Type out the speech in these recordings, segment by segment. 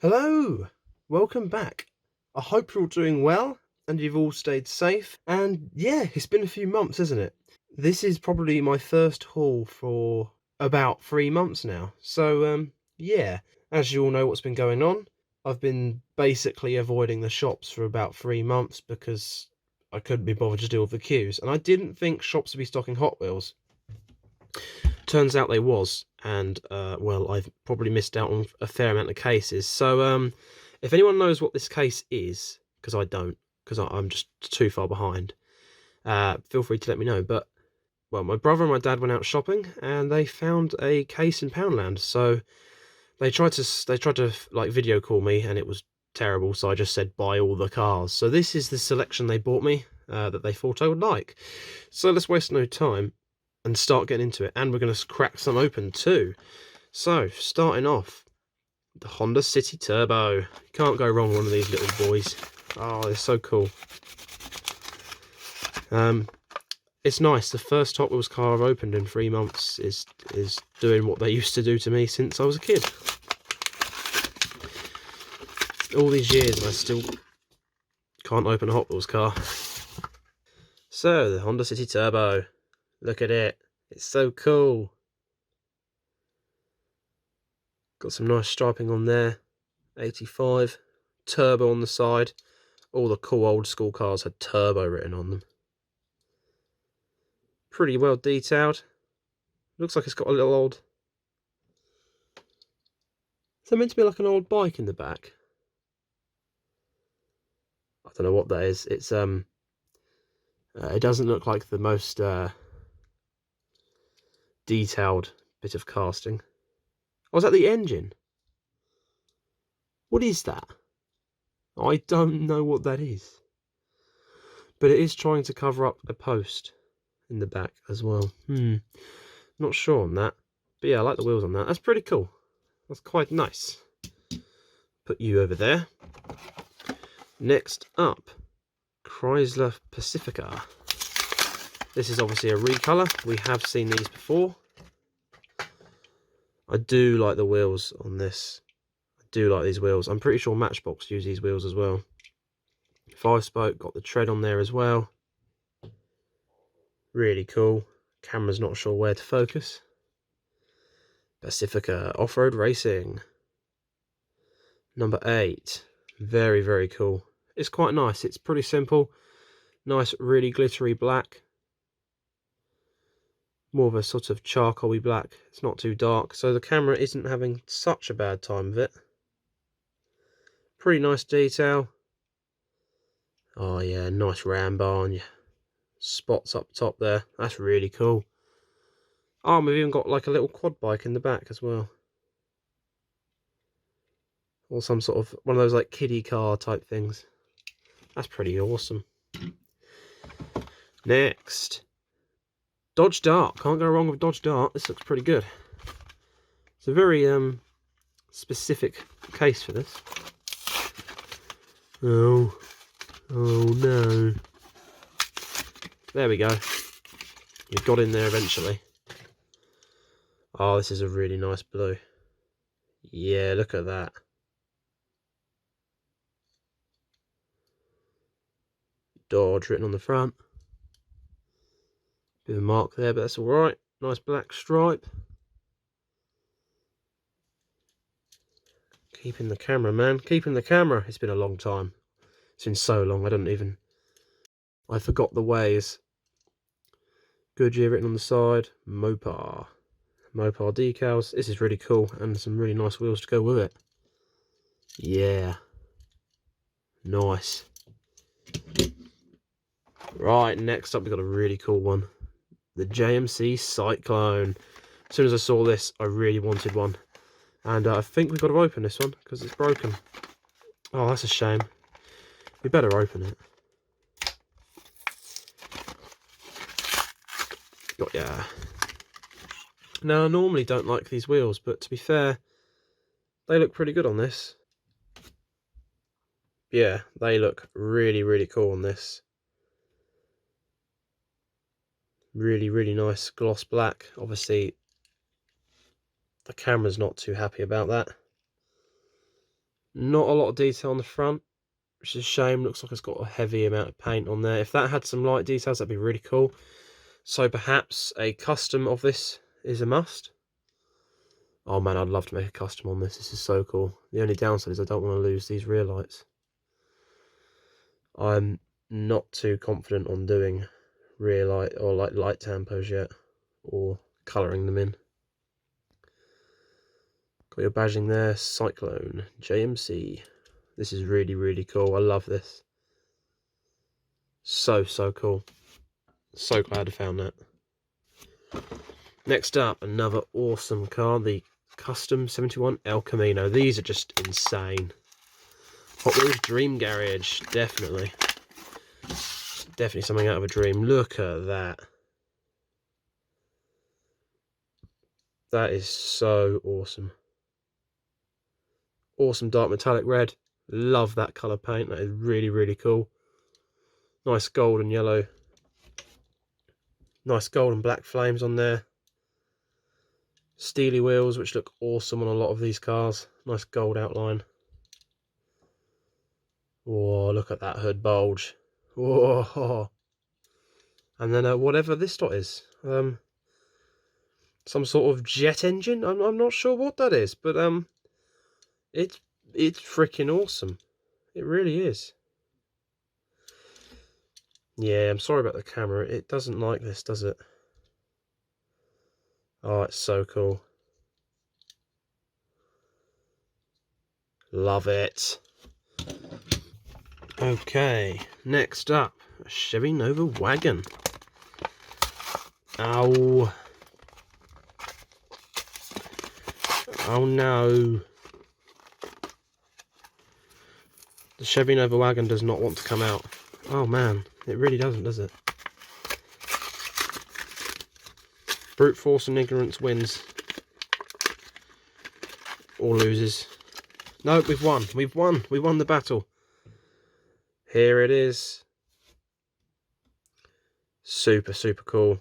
Hello, welcome back. I hope you're all doing well and you've all stayed safe. And yeah, it's been a few months, isn't it? This is probably my first haul for about 3 months now. So, yeah, as you all know what's been going on, I've been basically avoiding the shops for about 3 months because I couldn't be bothered to deal with the queues. And I didn't think shops would be stocking Hot Wheels. Turns out they was, and well, I've probably missed out on a fair amount of cases. So if anyone knows what this case is, because I don't, because I'm just too far behind, feel free to let me know. But well, my brother and my dad went out shopping and they found a case in Poundland. So they tried to like video call me, and it was terrible. So I just said buy all the cars. So this is the selection they bought me that they thought I would like. So let's waste no time and start getting into it, and we're going to crack some open too. So starting off, the Honda City Turbo. Can't go wrong with one of these little boys. Oh, they're so cool. It's nice. The first Hot Wheels car I've opened in 3 months is doing what they used to do to me since I was a kid. All these years and I still can't open a Hot Wheels car. So the Honda City Turbo. Look at it. It's so cool. Got some nice striping on there. 85. Turbo on the side. All the cool old school cars had turbo written on them. Pretty well detailed. Looks like it's got a little old... Is that meant to be like an old bike in the back? I don't know what that is. It's it doesn't look like the most detailed bit of casting. Oh, is that the engine? What is that? I don't know what that is. But it is trying to cover up a post in the back as well. Not sure on that. But yeah, I like the wheels on that. That's pretty cool. That's quite nice. Put you over there. Next up, Chrysler Pacifica. This is obviously a recolor. We have seen these before. I do like the wheels on this. I do like these wheels. I'm pretty sure Matchbox use these wheels as well. 5-spoke, got the tread on there as well. Really cool. Camera's not sure where to focus. Pacifica Off-Road Racing. Number 8. Very, very cool. It's quite nice. It's pretty simple. Nice, really glittery black. More of a sort of charcoal-y black. It's not too dark, so the camera isn't having such a bad time of it. Pretty nice detail. Oh yeah, nice ram bar on you. Spots up top there. That's really cool. Oh, we've even got like a little quad bike in the back as well. Or some sort of one of those like kiddie car type things. That's pretty awesome. Next, Dodge Dart. Can't go wrong with Dodge Dart. This looks pretty good. It's a very specific case for this. Oh no. There we go. We got in there eventually. Oh, this is a really nice blue. Yeah, look at that. Dodge written on the front. Bit of a mark there, but that's alright. Nice black stripe. Keeping the camera, man. Keeping the camera. It's been a long time. It's been so long, I forgot the ways. Goodyear written on the side. Mopar decals. This is really cool, and some really nice wheels to go with it. Yeah. Nice. Right, next up we've got a really cool one. The Gmc Syclone. As soon as I saw this, I really wanted one. And I think we've got to open this one, because it's broken. Oh, that's a shame. We better open it. Got ya. Now, I normally don't like these wheels, but to be fair, they look pretty good on this. Yeah, they look really, really cool on this. Really, really nice gloss black. Obviously, the camera's not too happy about that. Not a lot of detail on the front, which is a shame. Looks like it's got a heavy amount of paint on there. If that had some light details, that'd be really cool. So perhaps a custom of this is a must. Oh man, I'd love to make a custom on this. This is so cool. The only downside is I don't want to lose these rear lights. I'm not too confident on doing rear light or like light tampos yet, or colouring them in. Got your badging there, Syclone, JMC. This is really, really cool. I love this. So cool. So glad I found that. Next up, another awesome car, the Custom 71 El Camino. These are just insane. Hot Wheels Dream Garage, definitely. Definitely something out of a dream. Look at that. That is so awesome. Awesome dark metallic red. Love that colour paint. That is really, really cool. Nice gold and yellow. Nice gold and black flames on there. Steely wheels, which look awesome on a lot of these cars. Nice gold outline. Oh, look at that hood bulge. Oh. And then whatever this dot is. Some sort of jet engine. I'm not sure what that is, but it's freaking awesome. It really is. Yeah, I'm sorry about the camera. It doesn't like this, does it? Oh, it's so cool. Love it. Okay, next up, a Chevy Nova wagon. Ow. Oh no. The Chevy Nova wagon does not want to come out. Oh man, it really doesn't, does it? Brute force and ignorance wins. Or loses. No, we've won. We've won. We won the battle. Here it is. Super cool.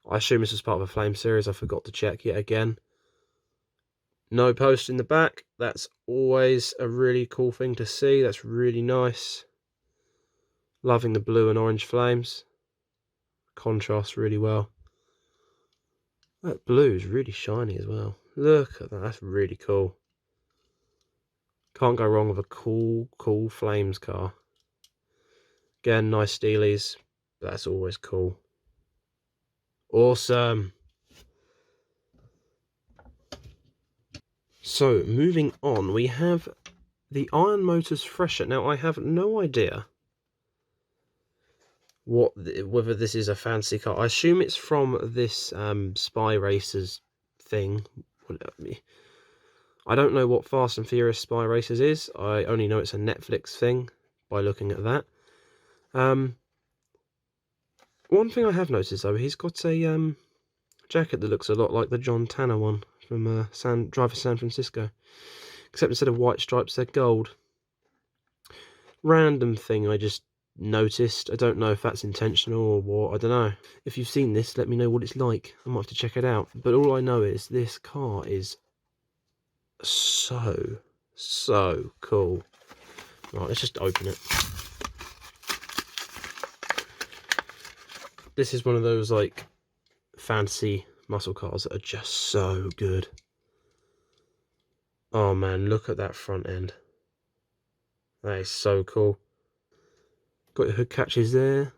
I assume this is part of a Flame series. I forgot to check yet again. No post in the back. That's always a really cool thing to see. That's really nice. Loving the blue and orange flames. Contrasts really well. That blue is really shiny as well. Look at that. That's really cool. Can't go wrong with a cool flames car. Again, nice steelies. That's always cool. Awesome. So, moving on, we have the Iron Motors Fresher. Now, I have no idea whether this is a fancy car. I assume it's from this Spy Racers thing. I don't know what Fast and Furious Spy Racers is. I only know it's a Netflix thing by looking at that. One thing I have noticed, though, he's got a jacket that looks a lot like the John Tanner one from Drive for San Francisco. Except instead of white stripes, they're gold. Random thing I just noticed. I don't know if that's intentional or what. I don't know. If you've seen this, let me know what it's like. I might have to check it out. But all I know is this car is so cool. Right, let's just open it. This is one of those like fancy muscle cars that are just so good. Oh man, look at that front end. That is so cool. Got your hood catches there.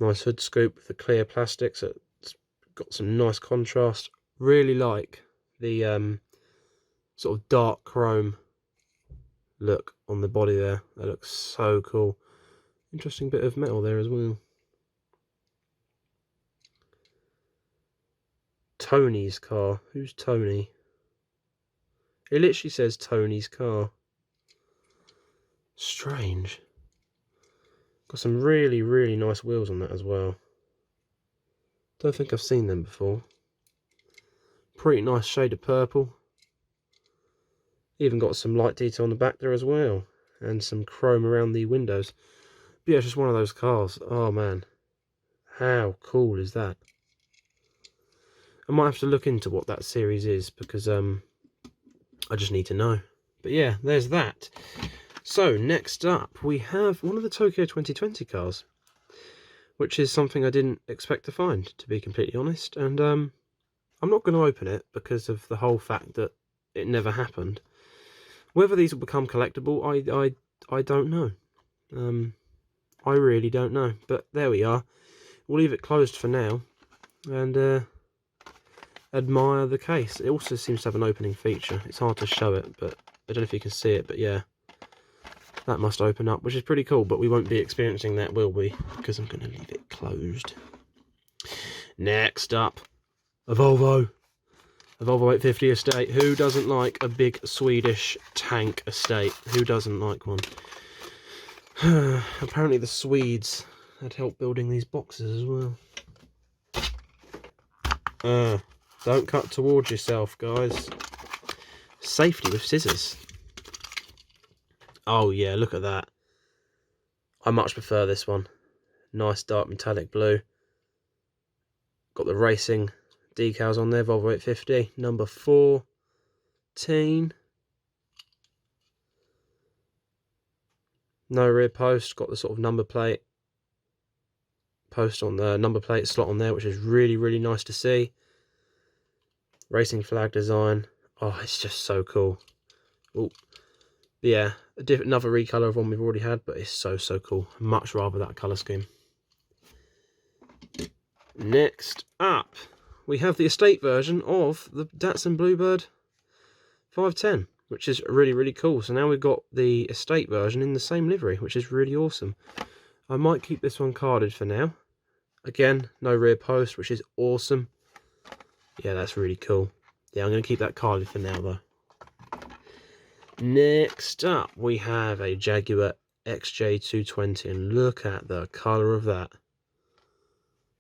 Nice hood scoop with the clear plastics. It's got some nice contrast. Really like the sort of dark chrome look on the body there. That looks so cool. Interesting bit of metal there as well. Tony's car. Who's Tony? It literally says Tony's car. Strange. Got some really nice wheels on that as well. Don't think I've seen them before. Pretty nice shade of purple. Even got some light detail on the back there as well. And some chrome around the windows. But yeah, it's just one of those cars. Oh man. How cool is that? I might have to look into what that series is, because I just need to know. But yeah, there's that. So next up, we have one of the Tokyo 2020 cars, which is something I didn't expect to find, to be completely honest. And I'm not going to open it because of the whole fact that it never happened. Whether these will become collectible, I don't know. I really don't know. But there we are. We'll leave it closed for now and admire the case. It also seems to have an opening feature. It's hard to show it, but I don't know if you can see it, but yeah. That must open up, which is pretty cool, but we won't be experiencing that, will we? Because I'm going to leave it closed. Next up, a Volvo. A Volvo 850 estate. Who doesn't like a big Swedish tank estate? Who doesn't like one? Apparently the Swedes had help building these boxes as well. Don't cut towards yourself, guys. Safety with scissors. Oh yeah, look at that. I much prefer this one. Nice dark metallic blue. Got the racing decals on there, Volvo 850, number 14. No rear post, got the sort of number plate post on the number plate slot on there, which is really, really nice to see. Racing flag design. Oh, it's just so cool. Oh, yeah, another recolor of one we've already had, but it's so cool. Much rather that color scheme. Next up, we have the estate version of the Datsun Bluebird 510, which is really, really cool. So now we've got the estate version in the same livery, which is really awesome. I might keep this one carded for now. Again, no rear post, which is awesome. Yeah, that's really cool. Yeah, I'm going to keep that carded for now, though. Next up, we have a Jaguar Xj220, and look at the colour of that.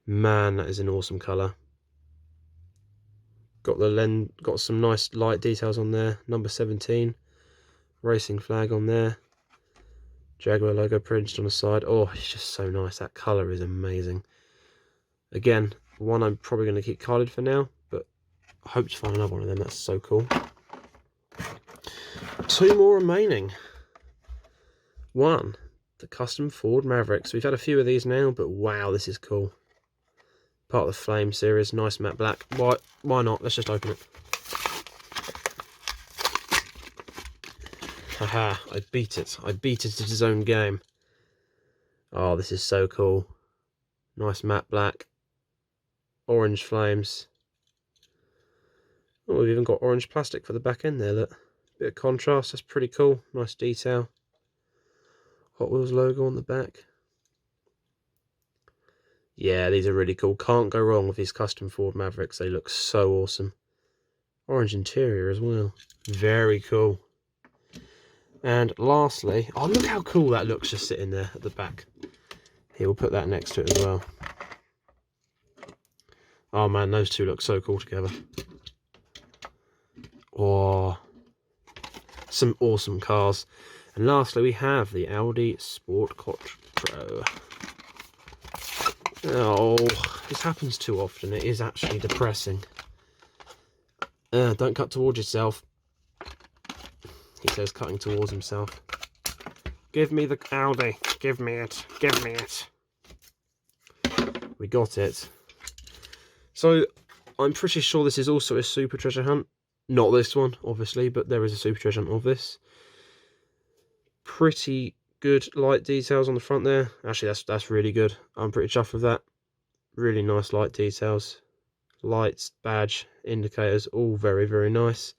Man, that is an awesome colour. Got some nice light details on there. Number 17, racing flag on there. Jaguar logo printed on the side. Oh, it's just so nice. That colour is amazing. Again, one I'm probably going to keep carded for now, but I hope to find another one of them. That's so cool. 2 more remaining. One, the custom Ford Mavericks. We've had a few of these now, but wow, this is cool. Part of the Flame series, nice matte black. Why not? Let's just open it. Haha, I beat it. I beat it at his own game. Oh, this is so cool. Nice matte black. Orange flames. Oh, we've even got orange plastic for the back end there, look. Bit of contrast, that's pretty cool. Nice detail. Hot Wheels logo on the back. Yeah, these are really cool. Can't go wrong with these custom Ford Mavericks. They look so awesome. Orange interior as well. Very cool. And lastly, oh, look how cool that looks just sitting there at the back. Here, we'll put that next to it as well. Oh man, those two look so cool together. Oh, some awesome cars. And lastly, we have the Audi Sport Quattro. Oh, this happens too often. It is actually depressing. Don't cut towards yourself. He says, cutting towards himself. Give me the Audi. Give me it. Give me it. We got it. So, I'm pretty sure this is also a super treasure hunt. Not this one, obviously, but there is a super treasure hunt of this. Pretty good light details on the front there. Actually, that's really good. I'm pretty chuffed with that. Really nice light details. Lights, badge, indicators, all very, very nice.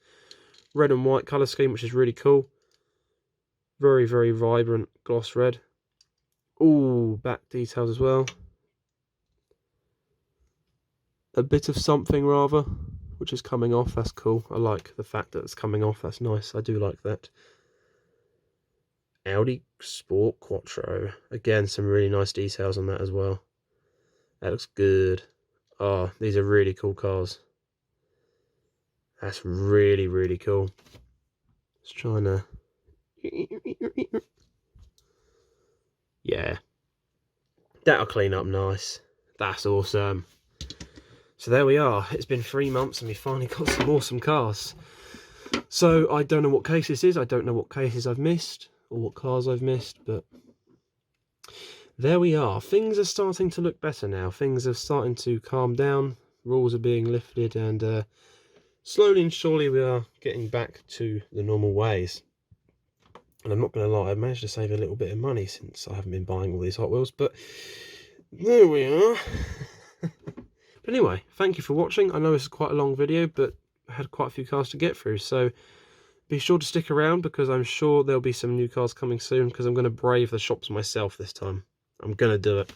Red and white colour scheme, which is really cool. Very, very vibrant gloss red. Ooh, back details as well. A bit of something rather, which is coming off. That's cool. I like the fact that it's coming off. That's nice. I do like that. Audi Sport Quattro. Again, some really nice details on that as well. That looks good. Oh, these are really cool cars. That's really, really cool. Just trying to... Yeah. That'll clean up nice. That's awesome. So there we are. It's been 3 months and we finally got some awesome cars. So I don't know what case this is. I don't know what cases I've missed or what cars I've missed, but there we are. Things are starting to look better now. Things are starting to calm down. Rules are being lifted, and slowly and surely we are getting back to the normal ways. And I'm not going to lie, I've managed to save a little bit of money since I haven't been buying all these Hot Wheels, but there we are. But anyway, thank you for watching. I know this is quite a long video, but I had quite a few cars to get through, so be sure to stick around because I'm sure there'll be some new cars coming soon because I'm going to brave the shops myself this time. I'm going to do it.